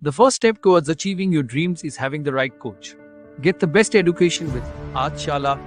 The first step towards achieving your dreams is having the right coach. Get the best education with Aajshala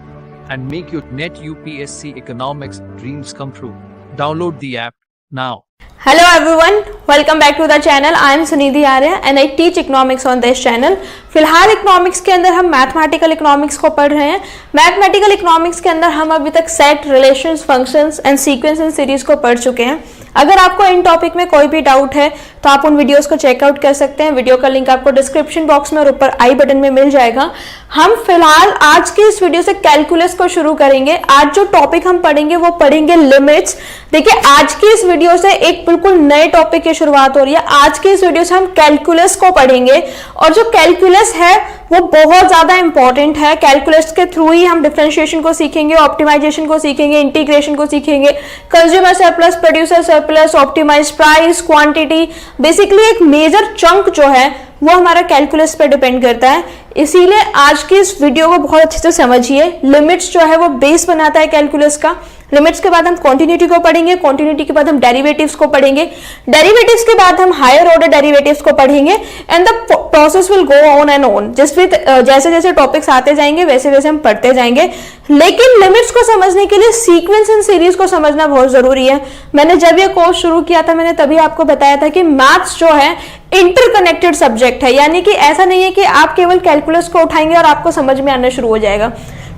and make your NET UPSC economics dreams come true. Download the app now. Hello everyone, welcome back to the channel. I am Sunidhi Arya and I teach economics on this channel. फिलहाल economics के अंदर हम mathematical economics को पढ़ रहे हैं. Mathematical economics के अंदर हम अभी तक set, relations, functions and sequence and series को पढ़ चुके हैं. अगर आपको इन टॉपिक में कोई भी डाउट है तो आप उन वीडियोस को चेकआउट कर सकते हैं. वीडियो का लिंक आपको डिस्क्रिप्शन बॉक्स में और ऊपर आई बटन में मिल जाएगा. हम फिलहाल आज की इस वीडियो से कैलकुलस को शुरू करेंगे. आज जो टॉपिक हम पढ़ेंगे वो पढ़ेंगे लिमिट्स. देखिए, आज की इस वीडियो से एक बिल्कुल नए टॉपिक की शुरुआत हो रही है. आज की इस वीडियो से हम कैलकुलस को पढ़ेंगे और जो कैलकुलस है वो बहुत ज्यादा इंपॉर्टेंट है. कैलकुलस के थ्रू ही हम डिफरेंशिएशन को सीखेंगे, ऑप्टिमाइजेशन को सीखेंगे, इंटीग्रेशन को सीखेंगे, consumer surplus, producer surplus, optimize price, quantity. Basically एक मेजर चंक जो है वो हमारा कैलकुलस पे डिपेंड करता है. इसीलिए आज की इस वीडियो को बहुत अच्छे से समझिए. लिमिट्स जो है वो बेस बनाता है कैलकुलस का. लिमिट्स के बाद हम कॉन्टिन्यूटी को पढ़ेंगे, कॉन्टिन्यूटी के बाद हम डेरिवेटिव्स को पढ़ेंगे, डेरिवेटिव्स के बाद हम हायर ऑर्डर डेरिवेटिव्स को पढ़ेंगे and the process will go on and on. जैसे जैसे टॉपिक्स आते जाएंगे वैसे वैसे हम पढ़ते जाएंगे. लेकिन लिमिट्स को समझने के लिए सीक्वेंस एंड सीरीज को समझना बहुत जरूरी है. मैंने जब ये कोर्स शुरू किया था मैंने तभी आपको बताया था कि मैथ्स जो है इंटरकनेक्टेड सब्जेक्ट है. यानी कि ऐसा नहीं है कि आप केवल कैलकुलस को उठाएंगे और आपको समझ में आना शुरू हो जाएगा.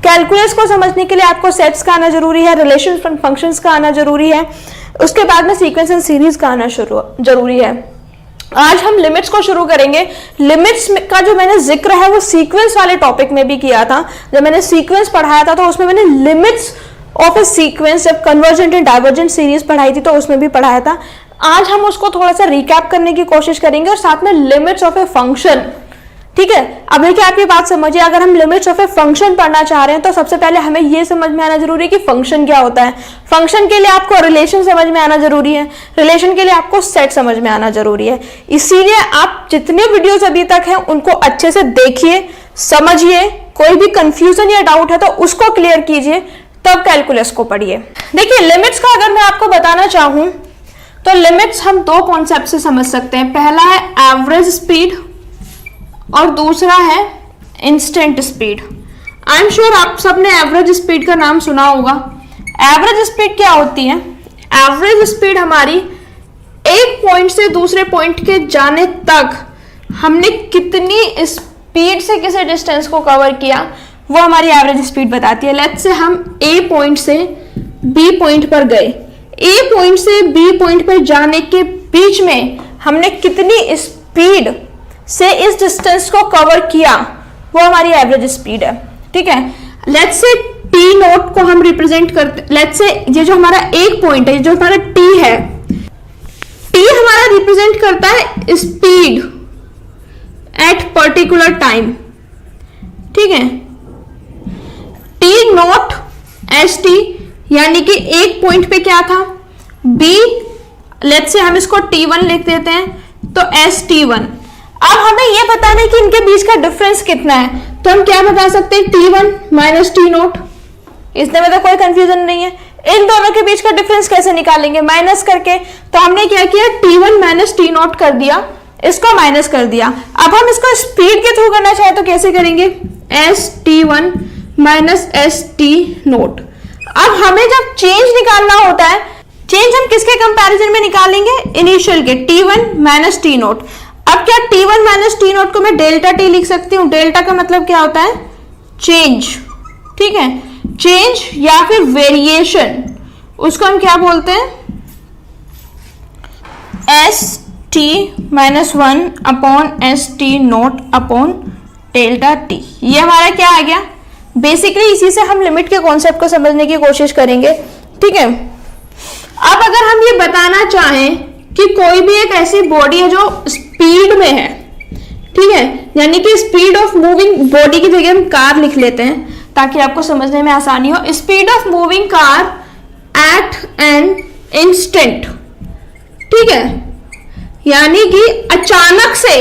कैलकुलस को समझने के लिए आपको सेट्स का आना जरूरी है, रिलेशंस फंक्शंस का आना जरूरी है, उसके बाद में सीक्वेंस एंड सीरीज का आना जरूरी है. आज हम लिमिट्स को शुरू करेंगे. लिमिट्स का जो मैंने जिक्र है वो सीक्वेंस वाले टॉपिक में भी किया था. जब मैंने सीक्वेंस पढ़ाया था तो उसमें मैंने लिमिट्स ऑफ ए सीक्वेंस, जब कन्वर्जेंट एंड डाइवर्जेंट सीरीज पढ़ाई थी तो उसमें भी पढ़ाया था. आज हम उसको थोड़ा सा रिकैप करने की कोशिश करेंगे और साथ में लिमिट्स ऑफ ए फंक्शन. ठीक है, अब देखिए आप ये बात समझिए. अगर हम लिमिट्स ऑफ ए फंक्शन पढ़ना चाह रहे हैं तो सबसे पहले हमें ये समझ में आना जरूरी है कि फंक्शन क्या होता है. फंक्शन के लिए आपको रिलेशन समझ में आना जरूरी है, रिलेशन के लिए आपको सेट समझ में आना जरूरी है. इसीलिए आप जितने वीडियोस अभी तक हैं उनको अच्छे से देखिए, समझिए. कोई भी कंफ्यूजन या डाउट है तो उसको क्लियर कीजिए, तब कैलकुलस को पढ़िए. देखिए, लिमिट्स का अगर मैं आपको बताना चाहूं तो लिमिट्स हम दो कॉन्सेप्ट से समझ सकते हैं. पहला है एवरेज स्पीड और दूसरा है instant speed. I am sure आप सबने एवरेज स्पीड का नाम सुना होगा. एवरेज स्पीड क्या होती है? एवरेज स्पीड हमारी एक पॉइंट से दूसरे पॉइंट के जाने तक हमने कितनी स्पीड से किसी डिस्टेंस को कवर किया वो हमारी एवरेज स्पीड बताती है. लेट्स से हम ए पॉइंट से बी पॉइंट पर गए. ए पॉइंट से बी पॉइंट पर जाने के बीच में हमने कितनी स्पीड से इस डिस्टेंस को कवर किया वो हमारी एवरेज स्पीड है. ठीक है, लेट्स से टी नोट को हम रिप्रेजेंट करते. लेट्स से ये जो हमारा एक पॉइंट है, जो हमारा टी है, टी हमारा रिप्रेजेंट करता है स्पीड एट पर्टिकुलर टाइम. ठीक है, टी नोट एस टी, यानी कि एक पॉइंट पे क्या था बी. लेट्स से हम इसको T1 लिख देते हैं तो ST1. अब हमें यह बताना है कि इनके बीच का डिफरेंस कितना है, तो हम क्या बता सकते हैं T1 माइनस टी नोट. इसमें तो कोई कंफ्यूजन नहीं है. इन दोनों के बीच का डिफरेंस कैसे निकालेंगे? माइनस करके. तो हमने क्या किया, T1 माइनस टी नोट कर दिया, इसको माइनस कर दिया. अब हम इसको स्पीड के थ्रू करना चाहे तो कैसे करेंगे? ST1 minus ST note. अब हमें जब चेंज निकालना होता है, चेंज हम किसके कंपैरिजन में निकालेंगे? इनिशियल के, T1 माइनस टी नोट. अब क्या T1 माइनस टी नोट को मैं डेल्टा टी लिख सकती हूँ? डेल्टा का मतलब क्या होता है? चेंज. ठीक है, चेंज या फिर वेरिएशन, उसको हम क्या बोलते हैं? ST minus 1 upon ST naught upon delta T. ये हमारा क्या आ गया? बेसिकली इसी से हम लिमिट के कॉन्सेप्ट को समझने की कोशिश करेंगे. ठीक है, अब अगर हम ये बताना चाहें कि कोई भी एक ऐसी बॉडी है जो स्पीड में है, ठीक है, यानी कि स्पीड ऑफ मूविंग बॉडी की जगह हम कार लिख लेते हैं ताकि आपको समझने में आसानी हो. Speed of moving car eight an instant. ठीक है, यानी कि अचानक से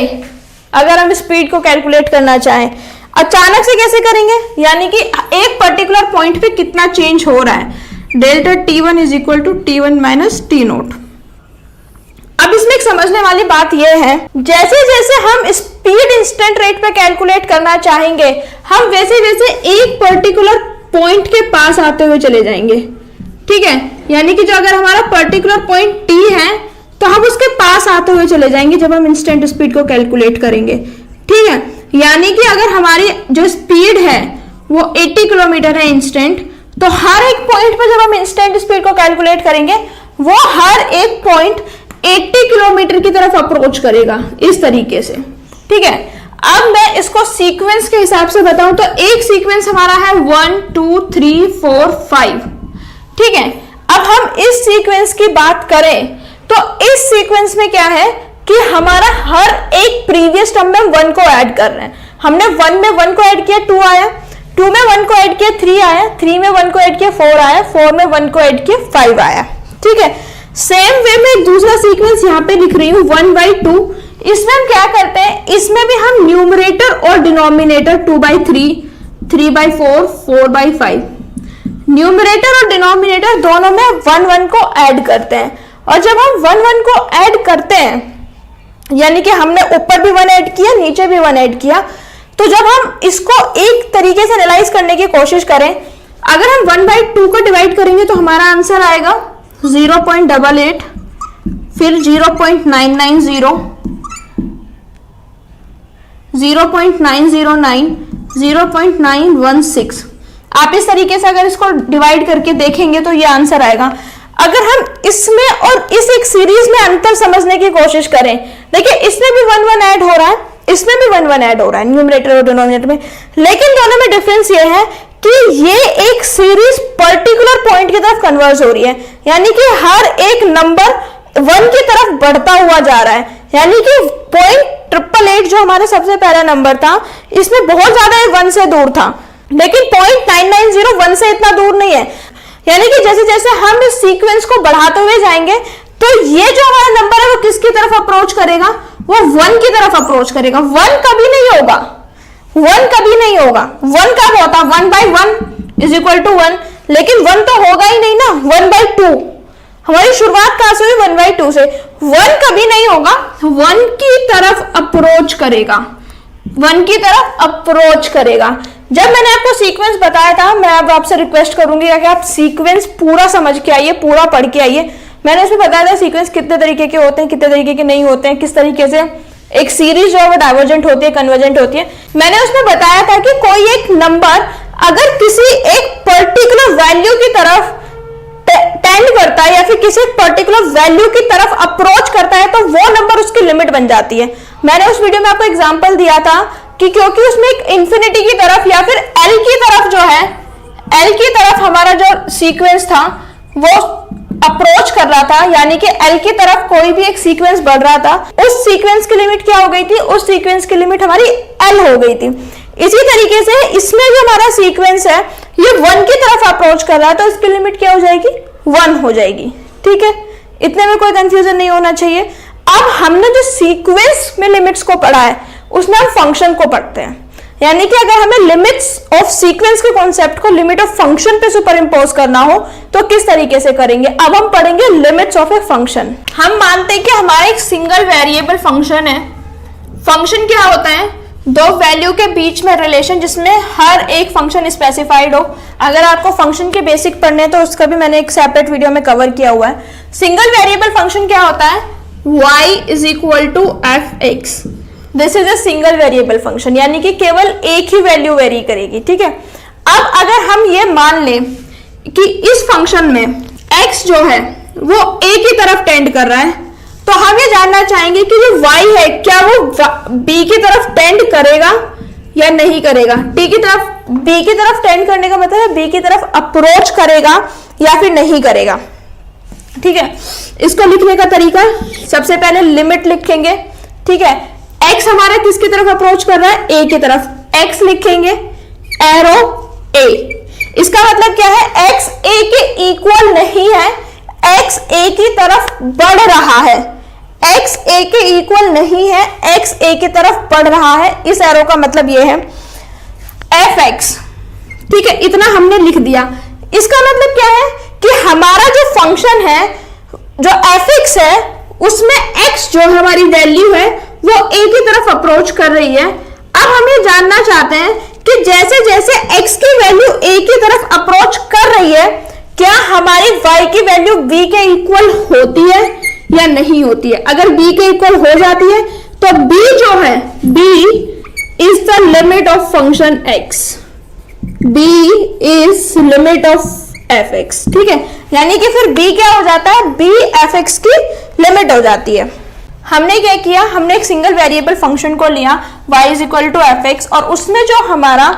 अगर हम स्पीड को कैलकुलेट करना चाहें, अचानक से कैसे करेंगे? यानी कि एक पर्टिकुलर पॉइंट पे कितना चेंज हो रहा है. Delta T1 is equal to T1 minus T naught. अब इसमें एक समझने वाली बात यह है, जैसे जैसे हम स्पीड इंस्टेंट रेट पे कैलकुलेट करना चाहेंगे, हम वैसे वैसे एक पर्टिकुलर पॉइंट के पास आते हुए चले जाएंगे। ठीक है, यानी कि जो अगर हमारा पर्टिकुलर पॉइंट टी है तो हम उसके पास आते हुए चले जाएंगे जब हम इंस्टेंट स्पीड को कैलकुलेट करेंगे। ठीक है, यानी कि अगर हमारी जो स्पीड है वो 80 किलोमीटर है इंस्टेंट, तो हर एक पॉइंट पर जब हम इंस्टेंट स्पीड को कैलकुलेट करेंगे वो हर एक पॉइंट 80 किलोमीटर की तरफ अप्रोच करेगा, इस तरीके से। ठीक है, अब मैं इसको सीक्वेंस के हिसाब से बताऊं तो एक सीक्वेंस हमारा है 1 2 3 4 5। ठीक है, अब हम इस सीक्वेंस की बात करें तो इस सीक्वेंस में क्या है कि हमारा हर एक प्रीवियस टर्म में 1 को ऐड कर रहे हैं। हमने 1 में 1 को ऐड किया 2 आया, 2 में 1 को ऐड किया 3 आया, 3 में 1 को ऐड किया 4 आया, 4 में 1 को ऐड किया 5 आया। ठीक है, सेम वे में एक दूसरा सीक्वेंस यहाँ पे लिख रही हूँ 1/2। इसमें हम क्या करते हैं, इसमें भी हम न्यूमरेटर और डिनोमिनेटर 2/3, 3/4, 4/5, न्यूमरेटर और डिनोमिनेटर दोनों में 1 को ऐड करते हैं। और जब हम 1 को ऐड करते हैं, यानी कि हमने ऊपर भी 1 ऐड किया, नीचे भी 1 ऐड किया, तो जब हम इसको एक तरीके से एनालाइज करने की कोशिश करें, अगर हम 1/2 को डिवाइड करेंगे तो हमारा आंसर आएगा 0.88, फिर 0.990, 0.909, 0.916। आप इस तरीके से अगर इसको डिवाइड करके देखेंगे तो ये आंसर आएगा। अगर हम इसमें और इस एक सीरीज में अंतर समझने की कोशिश करें, देखिए इसमें भी 1 ऐड हो रहा है, इसमें भी 1 ऐड हो रहा है न्यूमरेटर और डिनोमिनेटर में, लेकिन दोनों में डिफरेंस ये है कि ये एक सीरीज पर्टिकुलर पॉइंट की तरफ कन्वर्ज हो रही है, यानी कि हर एक नंबर 1 की तरफ बढ़ता हुआ जा रहा है। यानी कि 0.888 जो हमारा सबसे पहला नंबर था, इसमें बहुत ज्यादा 1 से दूर था, लेकिन 0.990 1 से इतना दूर नहीं है। यानी कि जैसे जैसे हम इस सीक्वेंस को बढ़ाते हुए जाएंगे तो ये जो हमारा नंबर है वो किसकी तरफ अप्रोच करेगा, वो 1 की तरफ अप्रोच करेगा। 1 कभी नहीं होगा, 1 कभी नहीं होगा। 1 कब होता, 1/1 = 1, लेकिन 1 तो होगा ही नहीं ना, 1/2। हमारी शुरुआत कहां से हुई, 1/2 से। 1 कभी नहीं होगा, 1 की तरफ अप्रोच करेगा, 1 की तरफ अप्रोच करेगा। जब मैंने आपको सीक्वेंस बताया था, मैं अब आपसे रिक्वेस्ट करूंगी कि आप सीक्वेंस पूरा समझ के आइए, पूरा पढ़ के आइए। मैंने उसमें बताया था सीक्वेंस कितने तरीके के होते हैं, कितने तरीके के नहीं होते हैं, किस तरीके से एक सीरीज जो है वो डाइवर्जेंट होती है, कन्वर्जेंट होती है। मैंने उसमें बताया था कि कोई एक नंबर अगर किसी एक पर्टिकुलर वैल्यू की तरफ टेंड करता है या फिर किसी पर्टिकुलर वैल्यू की तरफ अप्रोच करता है तो वो नंबर उसकी लिमिट बन जाती है। मैंने उस वीडियो में आपको एग्जांपल दिया था कि क्योंकि उसमें एक इंफिनिटी की तरफ या फिर एल की तरफ जो है, एल की तरफ हमारा जो सीक्वेंस था वो अप्रोच कर रहा था, यानी कि एल की तरफ कोई भी एक सीक्वेंस बढ़ रहा था, उस सीक्वेंस की लिमिट क्या हो गई थी, उस सीक्वेंस की लिमिट हमारी एल हो गई थी। इसी तरीके से इसमें जो हमारा सीक्वेंस है ये 1 की तरफ अप्रोच कर रहा है तो इसकी लिमिट क्या हो जाएगी, 1 हो जाएगी। ठीक है, इतने में कोई कंफ्यूजन नहीं होना चाहिए। अब हमने जो सीक्वेंस में लिमिट्स को पढ़ा है उसमें हम फंक्शन को पढ़ते हैं, यानी कि अगर हमें लिमिट्स ऑफ सीक्वेंस के कॉन्सेप्ट को लिमिट ऑफ फंक्शन पे सुपर इंपोज करना हो तो किस तरीके से करेंगे। अब हम पढ़ेंगे लिमिट्स ऑफ ए फंक्शन। हम मानते हैं कि हमारा एक सिंगल वेरिएबल फंक्शन है। फंक्शन क्या होता है, 2 वैल्यू के बीच में रिलेशन जिसमें हर एक फंक्शन स्पेसिफाइड हो। अगर आपको फंक्शन के बेसिक पढ़ने तो उसका भी मैंने एक सेपरेट वीडियो में कवर किया हुआ है। सिंगल वेरिएबल फंक्शन क्या होता है, y = f(x). This is a single variable function, यानी कि केवल एक ही वैल्यू वेरी करेगी। ठीक है, अब अगर हम ये मान लें कि इस फंक्शन में x जो है वो a की तरफ टेंड कर रहा है, तो हम ये जानना चाहेंगे कि जो y है क्या वो b की तरफ टेंड करेगा या नहीं करेगा। b की तरफ टेंड करने का मतलब है b की तरफ अप्रोच करेगा या फिर नहीं करेगा। ठीक है, इसको लिखने का तरीका, सबसे पहले लिमिट लिखेंगे। ठीक है, x हमारा किसकी तरफ अप्रोच कर रहा है, a की तरफ, x लिखेंगे एरो a। इसका मतलब क्या है, x a के इक्वल नहीं है, x a की तरफ बढ़ रहा है, x a के इक्वल नहीं है, x a की तरफ बढ़ रहा है। इस एरो का मतलब ये है f(x). ठीक है, इतना हमने लिख दिया। इसका मतलब क्या है कि हमारा जो फंक्शन है, जो f(x) है, उसमें x जो हमारी वैल्यू है वो a की तरफ अप्रोच कर रही है। अब हम ये जानना चाहते हैं कि जैसे जैसे x की वैल्यू a की तरफ अप्रोच कर रही है, क्या हमारी y की वैल्यू b के इक्वल होती है या नहीं होती है। अगर b के इक्वल हो जाती है तो b जो है, b is the limit of function x, b is limit of fx, ठीक है। यानी कि फिर b क्या हो जाता है, b fx की लिमिट हो जाती है। हमने क्या किया, हमने एक सिंगल वेरिएबल फंक्शन को लिया y is equal to F X, और उसमें जो हमारा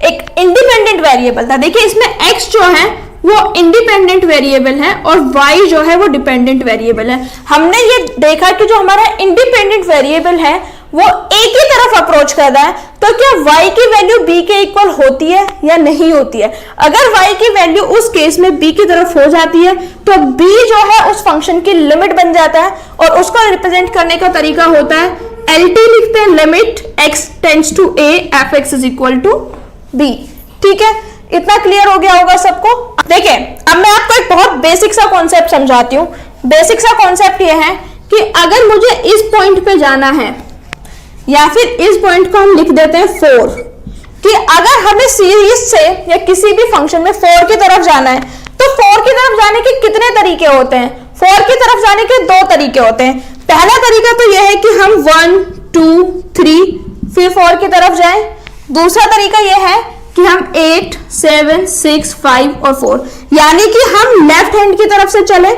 एक इंडिपेंडेंट वेरिएबल था, देखिए इसमें x जो है वो इंडिपेंडेंट वेरिएबल है और y जो है वो डिपेंडेंट वेरिएबल है। हमने ये देखा कि जो हमारा इंडिपेंडेंट वेरिएबल है वो a की तरफ अप्रोच कर रहा है, तो क्या y की वैल्यू b के इक्वल होती है या नहीं होती है। अगर y की वैल्यू उस केस में b की तरफ हो जाती है तो b जो है उस फंक्शन की लिमिट बन जाता है, और उसको रिप्रेजेंट करने का तरीका होता है LT लिखते हैं, limit x tends to a F X is equal to b, ठीक है। इतना क्लियर हो गया होगा सबको। देखिए अब मैं आपको एक बहुत बेसिक सा कॉन्सेप्ट समझाती हूँ। बेसिक सा कॉन्सेप्ट ये है कि अगर मुझे इस पॉइंट पे जाना है, या फिर इस पॉइंट को हम लिख देते हैं 4, कि अगर हमें सीरीज से या किसी भी फंक्शन में 4 की तरफ जाना है तो 4 की तरफ जाने के कितने तरीके होते हैं। 4 की तरफ जाने के 2 तरीके होते हैं। पहला तरीका तो यह है कि हम 1 2 3 फिर 4 की तरफ जाएं। दूसरा तरीका यह है कि हम 8 7 6 5 और 4, यानी कि हम लेफ्ट हैंड की तरफ से चले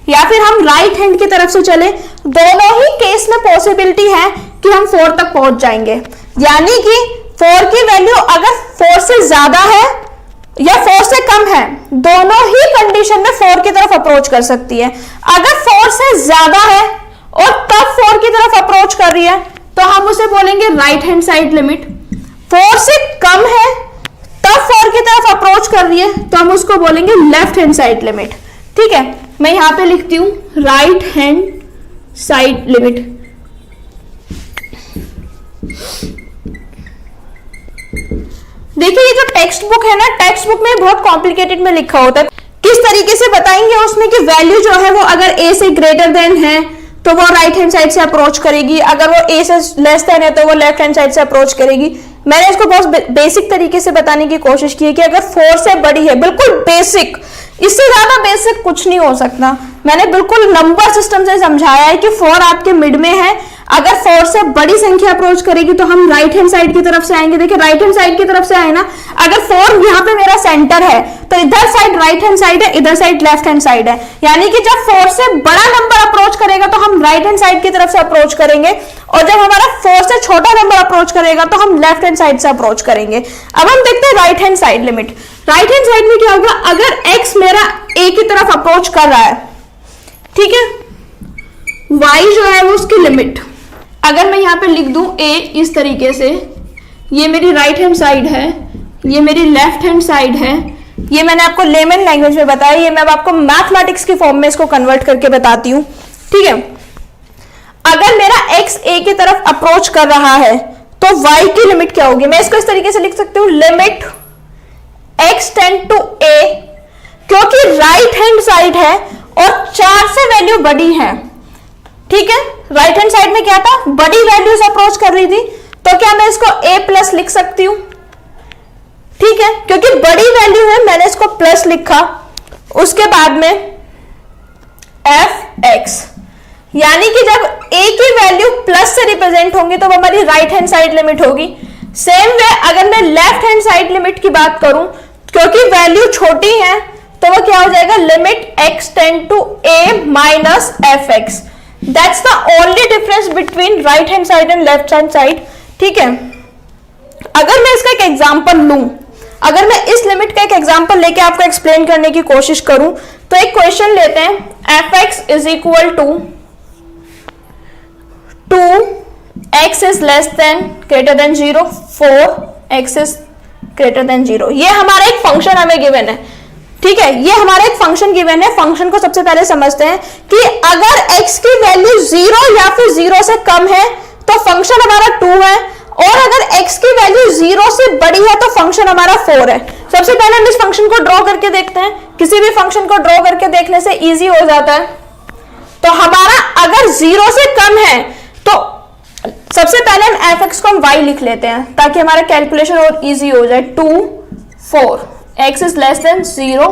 या फिर हम राइट हैंड की तरफ से चले, दोनों ही केस में पॉसिबिलिटी है कि हम 4 तक पहुंच जाएंगे। यानी कि 4 की वैल्यू अगर 4 से ज्यादा है या 4 से कम है, दोनों ही कंडीशन में 4 की तरफ अप्रोच कर सकती है। अगर 4 से ज्यादा है और तब 4 की तरफ अप्रोच कर रही है तो हम उसे बोलेंगे राइट हैंड साइड लिमिट। 4 से कम है तब 4 की तरफ अप्रोच कर रही है तो हम उसको बोलेंगे लेफ्ट हैंड साइड लिमिट, ठीक है। मैं यहां पे लिखती हूं राइट हैंड साइड लिमिट। देखिए ये जो टेक्स्ट बुक है ना, टेक्स्ट बुक में बहुत कॉम्प्लिकेटेड में लिखा होता है। किस तरीके से बताएंगे उसमें कि वैल्यू जो है वो अगर a से ग्रेटर देन है तो वो राइट हैंड साइड से अप्रोच करेगी, अगर वो a से लेस देन है तो वो लेफ्ट हैंड साइड से अप्रोच करेगी। मैंने इसको बहुत बेसिक तरीके से बताने की कोशिश की है कि अगर 4 से बड़ी है, बिल्कुल बेसिक, इससे ज्यादा बेसिक कुछ नहीं हो सकता। मैंने बिल्कुल नंबर सिस्टम से समझाया है कि 4 आपके मिड में है, अगर 4 से बड़ी संख्या अप्रोच करेगी तो हम राइट हैंड साइड की तरफ से आएंगे। देखिए राइट हैंड साइड की तरफ से आए ना, अगर 4 यहाँ पे मेरा सेंटर है तो इधर साइड राइट हैंड साइड है, इधर साइड लेफ्ट हैंड साइड है। यानी कि जब 4 से बड़ा नंबर अप्रोच करेगा तो हम राइट हैंड साइड की तरफ से अप्रोच करेंगे, और जब हमारा 4 से छोटा नंबर अप्रोच करेगा तो हम लेफ्ट हैंड साइड से अप्रोच करेंगे। अब हम देखते हैं right hand side limit. Right hand side में क्या होगा, अगर x मेरा a की तरफ अप्रोच कर रहा है, ठीक है, y जो है वो उसकी लिमिट, अगर मैं यहां पे लिख दूं a इस तरीके से, ये मेरी राइट हैंड साइड है, ये मेरी लेफ्ट हैंड साइड है, ये मैंने आपको लेमन लैंग्वेज में बताया, ये मैं आपको मैथमेटिक्स की फॉर्म में इसको कन्वर्ट करके बताती हूं, ठीक है। अगर मेरा x a की तरफ अप्रोच कर रहा है तो y की लिमिट क्या होगी, मैं इसको इस तरीके से लिख सकती हूँ, limit x tend to a, क्योंकि राइट हैंड साइड है और 4 से वैल्यू बड़ी है, ठीक है। राइट हैंड साइड में क्या था, बड़ी वैल्यू से अप्रोच कर रही थी, तो क्या मैं इसको a प्लस लिख सकती हूं, ठीक है, क्योंकि बड़ी वैल्यू है, मैंने इसको प्लस लिखा। उसके बाद में एफ एक्स, यानी कि जब a की वैल्यू प्लस से रिप्रेजेंट होंगी तो वो हमारी राइट हैंड साइड लिमिट होगी। सेम वे अगर मैं लेफ्ट हैंड साइड लिमिट की बात करूं, क्योंकि वैल्यू छोटी है तो वो क्या हो जाएगा, limit x tend to a minus F X. That's the only difference between right hand side and left hand side, ठीक है। अगर मैं इसका एक एग्जांपल लूं, अगर मैं इस लिमिट का एक एग्जांपल लेके आपको एक्सप्लेन करने की कोशिश करूं, तो एक क्वेश्चन लेते हैं, F X is equal to 2x is less than greater than 0, 4x is greater than 0। ये हमारा एक फंक्शन हमें गिवन है, ठीक है, ये हमारा एक फंक्शन गिवन है। फंक्शन को सबसे पहले समझते हैं कि अगर x की वैल्यू 0 या फिर 0 से कम है तो फंक्शन हमारा 2 है, और अगर x की वैल्यू 0 से बड़ी है तो फंक्शन हमारा 4 है। सबसे पहले हम इस फंक्शन को ड्रॉ करके देखते हैं, किसी भी फंक्शन को ड्रॉ करके देखने से इजी हो जाता है। तो हमारा अगर 0 से कम है तो सबसे पहले हम fx को हम y लिख लेते हैं ताकि हमारा कैलकुलेशन और इजी हो जाए। 2 4 x इज लेस देन 0।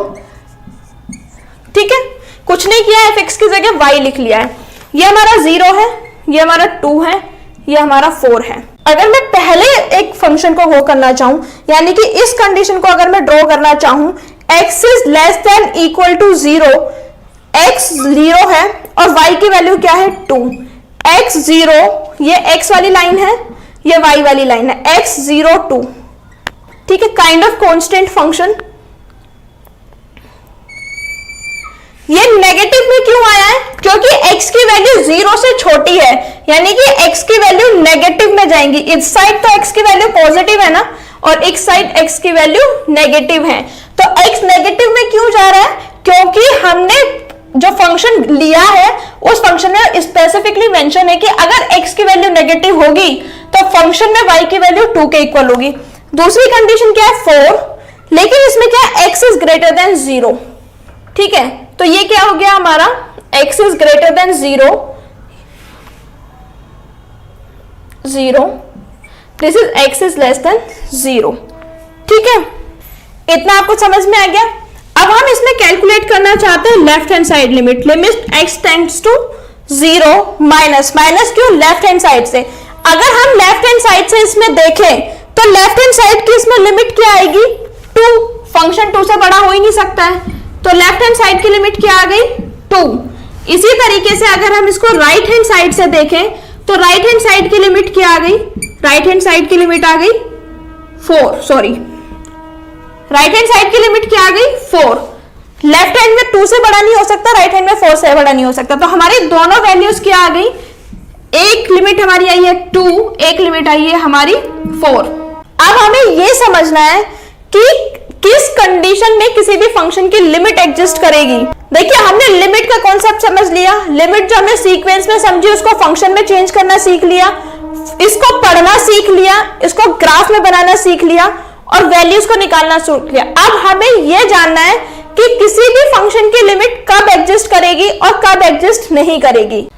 ठीक है, कुछ नहीं किया, fx की जगह y लिख लिया है। ये हमारा 0 है, ये हमारा 2 है, ये हमारा 4 है। अगर मैं पहले एक फंक्शन को वो करना चाहूं, यानी कि इस कंडीशन को अगर मैं ड्रॉ करना चाहूं, x is less than equal to 0, x 0 है और y की वैल्यू क्या है 2, x 0, ये x वाली लाइन है, ये y वाली लाइन है, x 0 2। ठीक है, काइंड ऑफ कांस्टेंट फंक्शन। ये नेगेटिव में क्यों आया है? क्योंकि x की वैल्यू 0 से छोटी है, यानी कि x की वैल्यू नेगेटिव में जाएंगी। इस साइड तो x की वैल्यू पॉजिटिव है ना, और एक साइड x की वैल्यू नेगेटिव है। तो x नेगेटिव में क्यों जा रहा है? क्योंकि हमने जो फंक्शन लिया है उस फंक्शन में स्पेसिफिकली मेंशन है कि अगर x की वैल्यू नेगेटिव होगी तो फंक्शन में y की वैल्यू 2 के इक्वल होगी। दूसरी कंडीशन क्या है 4, लेकिन इसमें क्या है x इज ग्रेटर देन 0। ठीक है, तो ये क्या हो गया हमारा x is greater than 0, this is x is less then 0। ठीक है, इतना आपको समझ में आ गया। अब हम इसमें कैलकुलेट करना चाहते हैं left hand side limit, limit x tends to 0 minus, minus क्यों? लेफ्ट हैंड साइड से। अगर हम लेफ्ट हैंड साइड से इसमें देखें तो लेफ्ट हैंड साइड की इसमें लिमिट क्या आएगी 2, फंक्शन 2 से बड़ा हो ही नहीं सकता है, तो लेफ्ट हैंड साइड की लिमिट क्या आ गई 2। इसी तरीके से अगर हम इसको राइट हैंड साइड से देखें तो राइट हैंड साइड की लिमिट क्या आ गई, राइट हैंड साइड की लिमिट आ गई 4, सॉरी राइट हैंड साइड की लिमिट क्या आ गई 4। लेफ्ट हैंड में 2 से बड़ा नहीं हो सकता, राइट हैंड में 4 से बड़ा नहीं हो सकता, तो हमारी दोनों वैल्यूज क्या आ गई, एक लिमिट हमारी आई है 2, एक लिमिट आई है हमारी 4। अब हमें यह समझना है कि किस कंडीशन में किसी भी फंक्शन की लिमिट एग्जिस्ट करेगी। देखिए, हमने लिमिट का कॉन्सेप्ट समझ लिया, लिमिट जो हमने सीक्वेंस में समझी उसको फंक्शन में चेंज करना सीख लिया, इसको पढ़ना सीख लिया, इसको ग्राफ में बनाना सीख लिया और वैल्यूज को निकालना सीख लिया। अब हमें यह जानना है कि किसी भी फंक्शन की लिमिट कब एग्जिस्ट करेगी और कब एग्जिस्ट नहीं करेगी।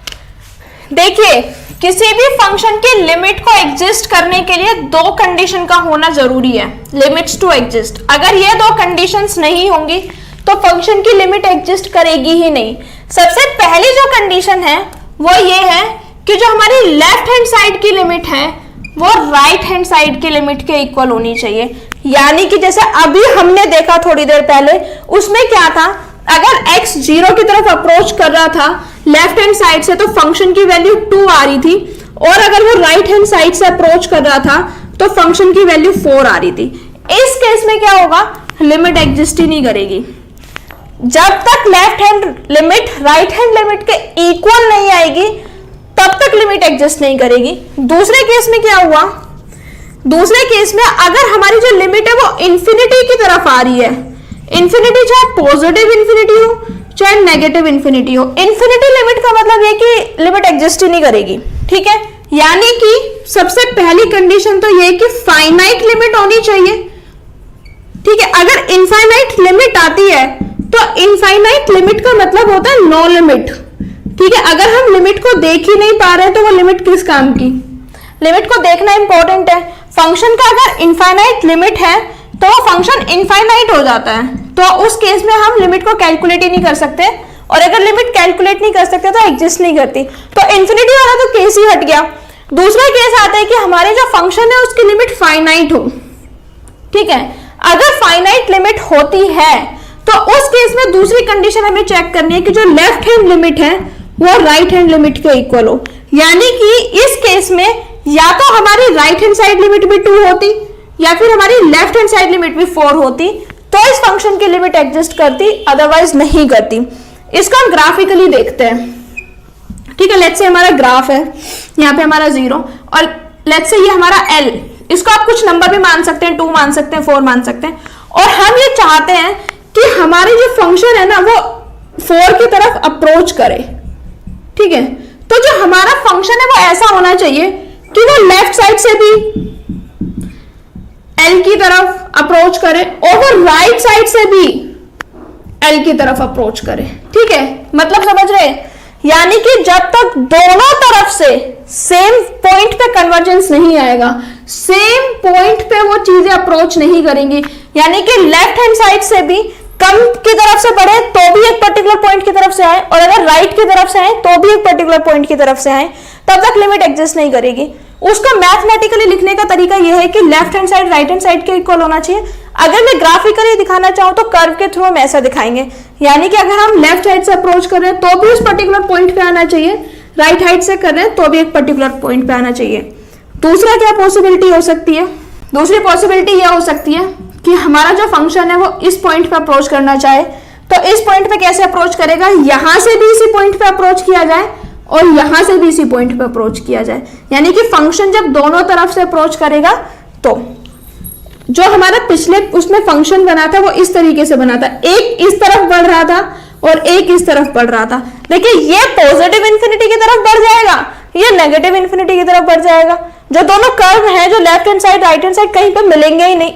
देखिए, किसी भी फंक्शन की लिमिट को एग्जिस्ट करने के लिए 2 कंडीशन का होना जरूरी है, लिमिट्स टू एग्जिस्ट। अगर ये 2 कंडीशंस नहीं होंगी तो फंक्शन की लिमिट एग्जिस्ट करेगी ही नहीं। सबसे पहली जो कंडीशन है वो ये है कि जो हमारी लेफ्ट हैंड साइड की लिमिट है वो राइट हैंड साइड की लिमिट के इक्वल होनी चाहिए। यानी कि जैसे अभी हमने देखा थोड़ी देर पहले, उसमें क्या था, अगर x 0 की तरफ अप्रोच कर रहा था लेफ्ट हैंड साइड से तो फंक्शन की वैल्यू 2 आ रही थी, और अगर वो राइट हैंड साइड से अप्रोच कर रहा था तो फंक्शन की वैल्यू 4 आ रही थी। इस केस में क्या होगा, लिमिट एग्जिस्ट ही नहीं करेगी। जब तक left hand limit right hand limit के इक्वल नहीं आएगी तब तक लिमिट एग्जिस्ट नहीं करेगी। दूसरे केस में क्या हुआ, दूसरे केस में अगर हमारी जो लिमिट है वो इंफिनिटी की तरफ आ रही है, इंफिनिटी चाहे पॉजिटिव इंफिनिटी हो चाहे नेगेटिव इंफिनिटी हो, इंफिनिटी लिमिट का मतलब ये कि लिमिट एग्जिस्ट ही नहीं करेगी। ठीक है, यानी कि सबसे पहली कंडीशन तो ये कि फाइनाइट लिमिट होनी चाहिए। ठीक है, अगर इनफाइनाइट लिमिट आती है तो इनफाइनाइट लिमिट का मतलब होता है नो लिमिट। ठीक है, अगर हम लिमिट को देख ही नहीं पा रहे तो वो लिमिट किस काम की, लिमिट को देखना इंपॉर्टेंट है। फंक्शन का अगर इनफाइनाइट लिमिट है तो वो फंक्शन इनफाइनाइट हो जाता है, तो उस केस में हम लिमिट को कैलकुलेट ही नहीं कर सकते, और अगर लिमिट कैलकुलेट नहीं कर सकते तो एग्जिस्ट नहीं करती। तो इन्फिनिटी वाला तो केस ही हट गया। दूसरा केस आता है कि हमारे जो फंक्शन है उसकी लिमिट फाइनाइट हो। ठीक है, अगर फाइनाइट लिमिट होती है तो उस केस में दूसरी कंडीशन हमें चेक करनी है कि जो लेफ्ट हैंड लिमिट है वो राइट हैंड लिमिट के इक्वल हो। यानी कि इस केस में या तो हमारी राइट हैंड साइड लिमिट भी 2 होती या फिर हमारी लेफ्ट हैंड साइड लिमिट भी 4 होती, तो इस फंक्शन की लिमिट एग्जिस्ट करती, अदरवाइज नहीं करती। इसको हम ग्राफिकली देखते हैं। ठीक है, लेट्स से हमारा ग्राफ है, यहाँ पे हमारा 0 और लेट्स से ये हमारा L, इसको आप कुछ नंबर भी मान सकते हैं, 2 मान सकते हैं, 4 मान सकते हैं, और हम ये चाहते हैं कि हमारे जो फंक्शन है ना वो 4 की तरफ अप्रोच करे। ठीक है, तो जो हमारा फंक्शन है वो ऐसा होना चाहिए कि वो लेफ्ट साइड से भी L की तरफ अप्रोच करे और वो राइट साइड से भी L की तरफ अप्रोच करे। ठीक है, मतलब समझ रहे, यानी कि जब तक दोनों तरफ से सेम पॉइंट पे कन्वर्जेंस नहीं आएगा, सेम पॉइंट पे वो चीजें अप्रोच नहीं करेंगी, यानी कि लेफ्ट हैंड साइड से भी कम की तरफ से बढ़े तो भी एक पर्टिकुलर पॉइंट की तरफ से आए, और अगर राइट की तरफ से आए तो भी एक पर्टिकुलर पॉइंट की तरफ से आए, तब तक लिमिट एग्जिस्ट नहीं करेगी। उसको मैथमेटिकली लिखने का तरीका यह है कि left hand side right hand side के इक्वल होना चाहिए। अगर मैं ग्राफिकली दिखाना चाहूं तो कर्व के थ्रू हम ऐसा दिखाएंगे, यानी कि अगर हम लेफ्ट साइड से अप्रोच कर रहे हैं तो भी उस पर्टिकुलर पॉइंट पे आना चाहिए, राइट साइड से कर रहे हैं तो भी एक पर्टिकुलर पॉइंट पे आना चाहिए। दूसरा क्या पॉसिबिलिटी हो सकती है? दूसरी पॉसिबिलिटी यह हो सकती है कि हमारा जो फंक्शन है वो इस पॉइंट पे अप्रोच करना चाहे, तो इस पॉइंट पे कैसे अप्रोच करेगा? यहां से भी इसी पॉइंट पे अप्रोच किया जाए और यहां से भी इसी पॉइंट पे अप्रोच किया जाए, यानी कि फंक्शन जब दोनों तरफ से अप्रोच करेगा तो जो हमारा पिछले उसमें फंक्शन बना था वो इस तरीके से बना था, एक इस तरफ बढ़ रहा था और एक इस तरफ बढ़ रहा था। देखिए ये पॉजिटिव इंफिनिटी की तरफ बढ़ जाएगा, ये नेगेटिव इंफिनिटी की तरफ बढ़ जाएगा। जो दोनों कर्व हैं, जो left hand side right hand side, कहीं पे मिलेंगे ही नहीं।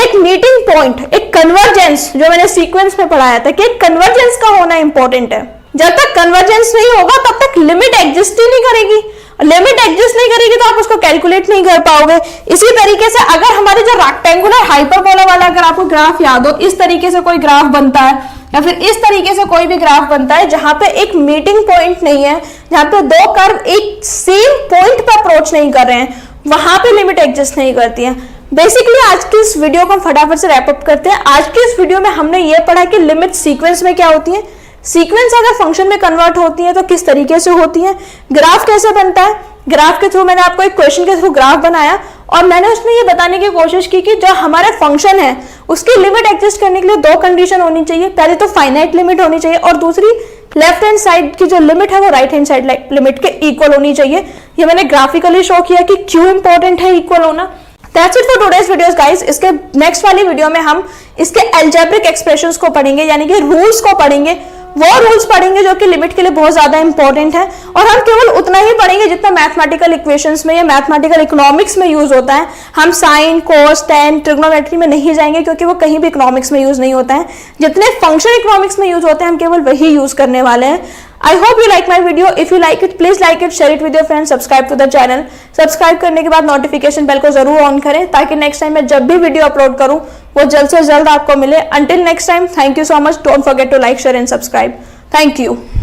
एक मीटिंग पॉइंट, एक कन्वर्जेंस, जो मैंने सीक्वेंस में पढ़ाया था कि एक कन्वर्जेंस का होना इंपॉर्टेंट है। जब तक कन्वर्जेंस नहीं होगा तब तक लिमिट एग्जिस्ट ही नहीं करेगी, लिमिट एग्जिस्ट नहीं करेगी तो आप उसको कैलकुलेट नहीं कर पाओगे। इसी तरीके से अगर हमारे जो रेक्टेंगुलर हाइपरबोला वाला अगर आपको ग्राफ याद हो, इस तरीके से कोई ग्राफ बनता है या फिर इस तरीके से कोई भी ग्राफ बनता है जहां पे एक मीटिंग पॉइंट नहीं है, जहां पे दो कर्व एक सेम पॉइंट पे अप्रोच नहीं कर रहे हैं, वहां पे लिमिट एग्जिस्ट नहीं करती है। बेसिकली आज की इस वीडियो को हम फटाफट से रैप अप करते हैं। आज की इस वीडियो में हमने ये पढ़ा कि लिमिट सीक्वेंस में क्या होती है, सीक्वेंस अगर फंक्शन में कन्वर्ट होती है तो किस तरीके से होती है, ग्राफ कैसे बनता है। ग्राफ के थ्रू मैंने आपको एक क्वेश्चन के थ्रू ग्राफ बनाया और मैंने उसमें ये बताने की कोशिश की कि जो हमारा फंक्शन है उसकी लिमिट एग्जिस्ट करने के लिए दो कंडीशन होनी चाहिए। पहले तो फाइनाइट लिमिट होनी चाहिए और दूसरी लेफ्ट हैंड साइड की जो लिमिट है वो राइट हैंड साइड लिमिट के इक्वल होनी चाहिए। ये मैंने ग्राफिकली शो किया कि क्यों इंपॉर्टेंट है इक्वल होना। That's it for today's videos guys। इसके नेक्स्ट वाली वीडियो में हम इसके एल्जेब्रिक एक्सप्रेशंस को पढ़ेंगे, यानी कि रूल्स को पढ़ेंगे। वो रूल्स पढ़ेंगे जो कि लिमिट के लिए बहुत ज्यादा इंपॉर्टेंट है, और हम केवल उतना ही पढ़ेंगे जितना मैथमेटिकल इक्वेशंस में या मैथमेटिकल इकोनॉमिक्स में यूज होता है। हम साइन, कोस, टेन, ट्रिग्नोमेट्री में नहीं जाएंगे क्योंकि वो कहीं भी इकोनॉमिक्स में यूज नहीं होता है। जितने फंक्शन इकोनॉमिक्स में यूज होते हैं हम केवल वही यूज करने वाले हैं। I hope you like my video. If you like it, please like it, share it with your friends, subscribe to the channel. Subscribe करने के बाद नोटिफिकेशन बेल को जरूर ऑन करें ताकि नेक्स्ट टाइम मैं जब भी वीडियो अपलोड करूं वो जल्द से जल्द आपको मिले। Until next time, thank you so much. Don't forget to like, share and subscribe. Thank you.